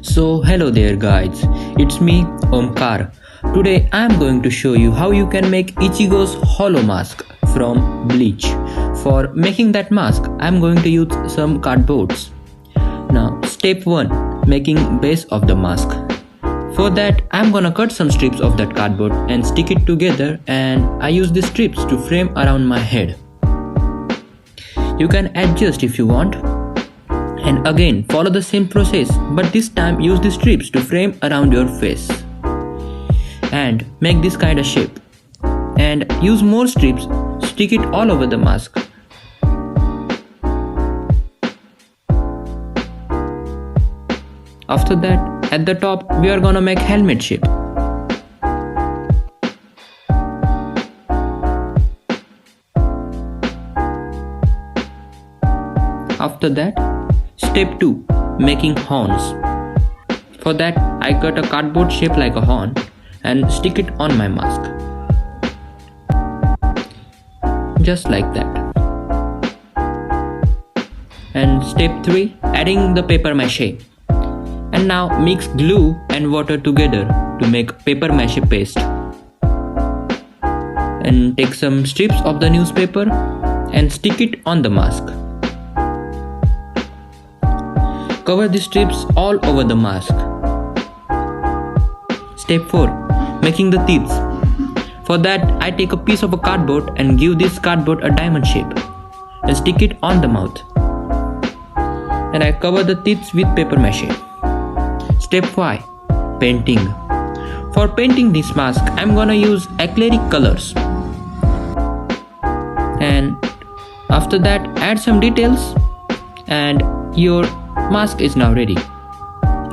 So hello there guys, it's me Omkar. Today I am going to show you how you can make Ichigo's hollow mask from Bleach. For making that mask I am going to use some cardboards. Now step 1, making base of the mask. For that I am gonna cut some strips of that cardboard and stick it together, and I use these strips to frame around my head. You can adjust if you want. And again follow the same process, but this time use the strips to frame around your face and make this kind of shape, and use more strips, stick it all over the mask. After that, at the top we are gonna make helmet shape. After that, step 2, making horns. For that I cut a cardboard shape like a horn and stick it on my mask. Just like that. And step 3, adding the paper mache. And now mix glue and water together to make paper mache paste. And take some strips of the newspaper and stick it on the mask. Cover the strips all over the mask. Step 4, making the teeth. For that I take a piece of a cardboard and give this cardboard a diamond shape and stick it on the mouth. And I cover the teeth with paper mache. Step 5, painting. For painting this mask I am gonna use acrylic colors. And after that add some details and your mask is now ready.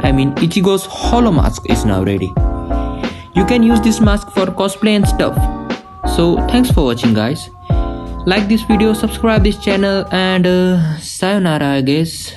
Ichigo's hollow mask is now ready. You can use this mask for cosplay and stuff. So thanks for watching guys. Like this video, subscribe this channel, and sayonara I guess.